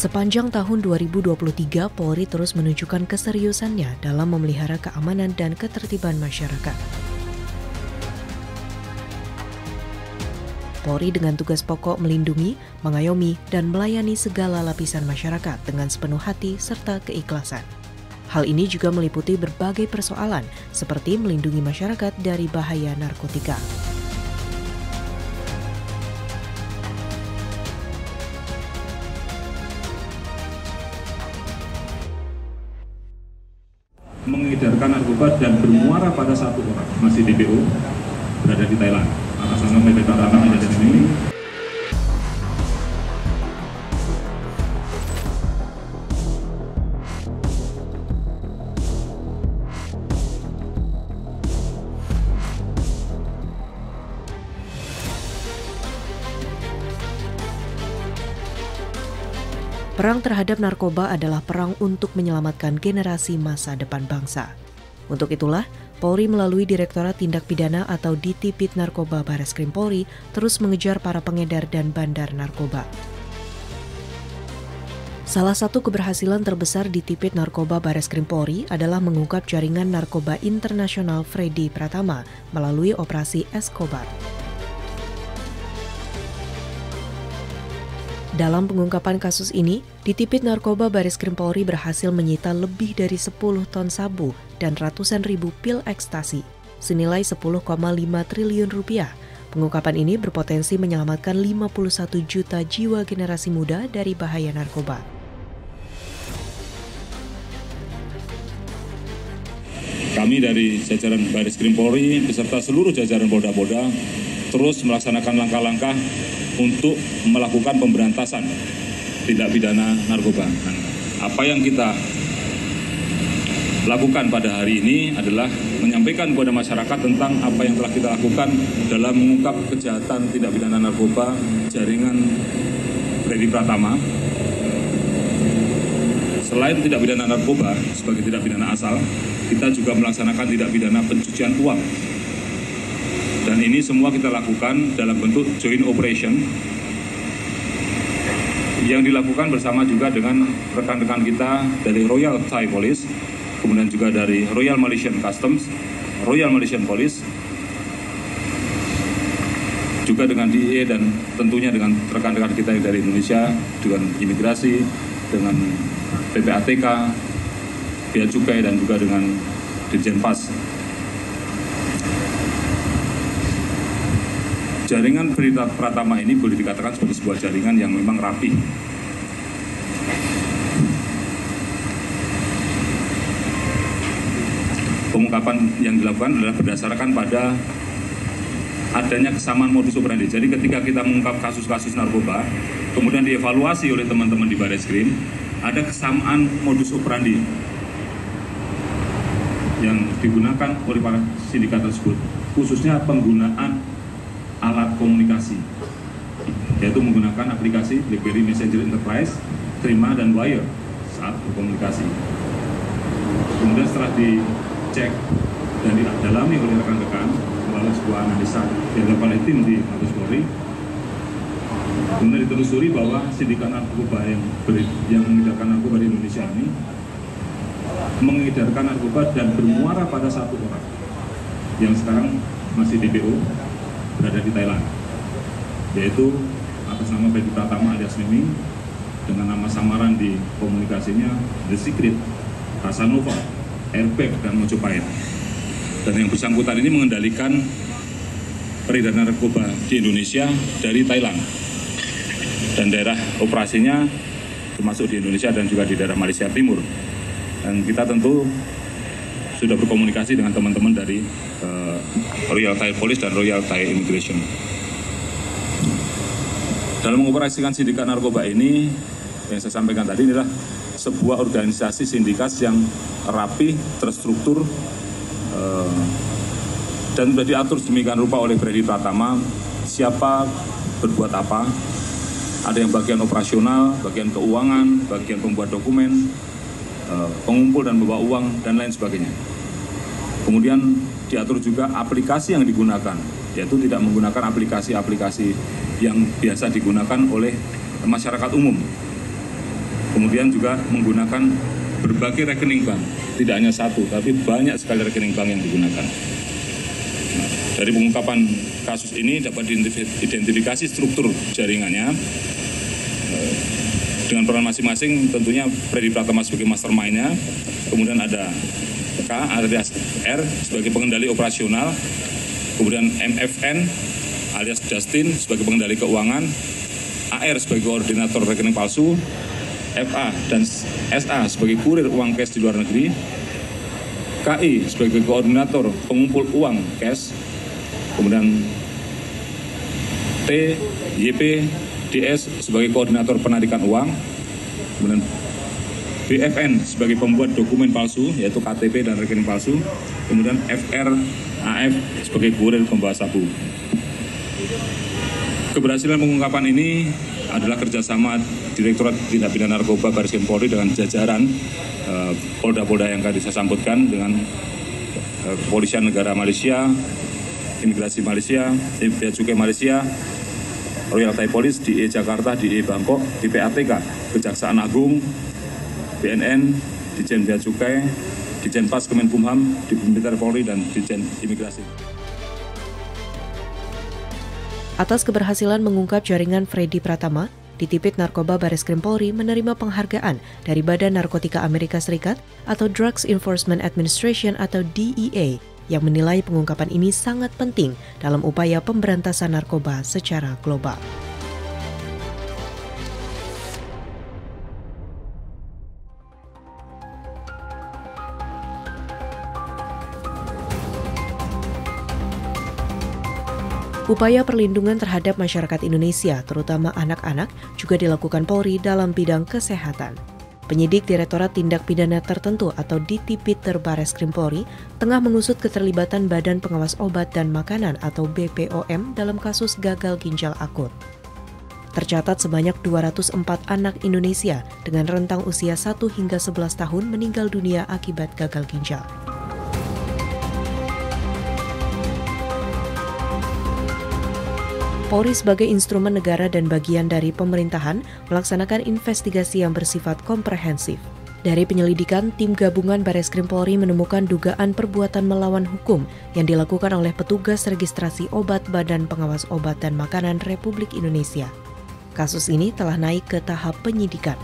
Sepanjang tahun 2023, Polri terus menunjukkan keseriusannya dalam memelihara keamanan dan ketertiban masyarakat. Polri dengan tugas pokok melindungi, mengayomi, dan melayani segala lapisan masyarakat dengan sepenuh hati serta keikhlasan. Hal ini juga meliputi berbagai persoalan, seperti melindungi masyarakat dari bahaya narkotika. Mengedarkan narkoba dan bermuara pada satu orang, masih DPO, berada di Thailand. Atas nama PT Pratama ada ini. Perang terhadap narkoba adalah perang untuk menyelamatkan generasi masa depan bangsa. Untuk itulah, Polri melalui Direktorat Tindak Pidana atau Ditipid Narkoba Bareskrim Polri terus mengejar para pengedar dan bandar narkoba. Salah satu keberhasilan terbesar Ditipid Narkoba Bareskrim Polri adalah mengungkap jaringan narkoba internasional Freddy Pratama melalui operasi Escobar. Dalam pengungkapan kasus ini, Ditipid Narkoba Bareskrim Polri berhasil menyita lebih dari 10 ton sabu dan ratusan ribu pil ekstasi, senilai 10,5 triliun rupiah. Pengungkapan ini berpotensi menyelamatkan 51 juta jiwa generasi muda dari bahaya narkoba. Kami dari jajaran Bareskrim Polri beserta seluruh jajaran Polda-Polda terus melaksanakan langkah-langkah untuk melakukan pemberantasan tindak pidana narkoba. Apa yang kita lakukan pada hari ini adalah menyampaikan kepada masyarakat tentang apa yang telah kita lakukan dalam mengungkap kejahatan tindak pidana narkoba jaringan Freddy Pratama. Selain tindak pidana narkoba sebagai tindak pidana asal, kita juga melaksanakan tindak pidana pencucian uang. Dan ini semua kita lakukan dalam bentuk joint operation yang dilakukan bersama juga dengan rekan-rekan kita dari Royal Thai Police, kemudian juga dari Royal Malaysian Customs, Royal Malaysian Police, juga dengan DEA dan tentunya dengan rekan-rekan kita yang dari Indonesia, dengan imigrasi, dengan PPATK, Bea Cukai, dan juga dengan Dirjen Pas. Jaringan Freddy Pratama ini boleh dikatakan sebagai sebuah jaringan yang memang rapi. Pengungkapan yang dilakukan adalah berdasarkan pada adanya kesamaan modus operandi. Jadi ketika kita mengungkap kasus-kasus narkoba, kemudian dievaluasi oleh teman-teman di Bareskrim, ada kesamaan modus operandi yang digunakan oleh para sindikat tersebut, khususnya penggunaan alat komunikasi, yaitu menggunakan aplikasi BlackBerry Messenger Enterprise, Threema, dan Wire saat berkomunikasi. Kemudian setelah dicek dan didalami oleh rekan-rekan melalui sebuah analisa yang dilakukan oleh tim di Mabes Polri, kemudian ditelusuri bahwa sindikat narkoba yang mengedarkan narkoba di Indonesia ini mengedarkan narkoba dan bermuara pada satu orang yang sekarang masih DPO, berada di Thailand, yaitu atas nama Freddy Pratama alias Miming, dengan nama samaran di komunikasinya The Secret, Casanova, Airbag, dan Mojopahit. Dan yang bersangkutan ini mengendalikan peredaran narkoba di Indonesia dari Thailand, dan daerah operasinya termasuk di Indonesia dan juga di daerah Malaysia Timur. Dan kita tentu sudah berkomunikasi dengan teman-teman dari Royal Thai Police dan Royal Thai Immigration. Dalam mengoperasikan sindikat narkoba ini, yang saya sampaikan tadi adalah sebuah organisasi sindikat yang rapi, terstruktur, dan sudah diatur sedemikian rupa oleh Freddy Pratama, siapa berbuat apa, ada yang bagian operasional, bagian keuangan, bagian pembuat dokumen, pengumpul dan membawa uang, dan lain sebagainya. Kemudian diatur juga aplikasi yang digunakan, yaitu tidak menggunakan aplikasi-aplikasi yang biasa digunakan oleh masyarakat umum. Kemudian juga menggunakan berbagai rekening bank, tidak hanya satu, tapi banyak sekali rekening bank yang digunakan. Nah, dari pengungkapan kasus ini dapat diidentifikasi struktur jaringannya dengan peran masing-masing. Tentunya Freddy Pratama sebagai mastermind-nya, kemudian ada K alias R sebagai pengendali operasional, kemudian MFN alias Justin sebagai pengendali keuangan, AR sebagai koordinator rekening palsu, FA dan SA sebagai kurir uang cash di luar negeri, KI sebagai koordinator pengumpul uang cash, kemudian T, YP, DS sebagai koordinator penarikan uang, kemudian BFN sebagai pembuat dokumen palsu yaitu KTP dan rekening palsu, kemudian FR, AF sebagai kurir pembawa sabu. Keberhasilan pengungkapan ini adalah kerjasama Direktorat Tindak Pidana Narkoba Bareskrim Polri dengan jajaran Polda-Polda yang tadi saya sambutkan dengan Kepolisian Negara Malaysia, Imigrasi Malaysia, Bea Cukai Malaysia, Royal Thai Police, DE Jakarta, DE Bangkok, PPATK, Kejaksaan Agung, BNN, Ditjen Bea Cukai, Ditjen Pas Kemenkumham, Digbiter Polri, dan Ditjen Imigrasi. Atas keberhasilan mengungkap jaringan Freddy Pratama, Ditipit Narkoba Bareskrim Polri menerima penghargaan dari Badan Narkotika Amerika Serikat atau Drugs Enforcement Administration atau DEA yang menilai pengungkapan ini sangat penting dalam upaya pemberantasan narkoba secara global. Upaya perlindungan terhadap masyarakat Indonesia, terutama anak-anak, juga dilakukan Polri dalam bidang kesehatan. Penyidik Direktorat Tindak Pidana Tertentu atau Ditipiter Bareskrim Polri tengah mengusut keterlibatan Badan Pengawas Obat dan Makanan atau BPOM dalam kasus gagal ginjal akut. Tercatat sebanyak 204 anak Indonesia dengan rentang usia 1 hingga 11 tahun meninggal dunia akibat gagal ginjal. Polri sebagai instrumen negara dan bagian dari pemerintahan melaksanakan investigasi yang bersifat komprehensif. Dari penyelidikan, tim gabungan Bareskrim Polri menemukan dugaan perbuatan melawan hukum yang dilakukan oleh petugas registrasi obat Badan Pengawas Obat dan Makanan Republik Indonesia. Kasus ini telah naik ke tahap penyidikan.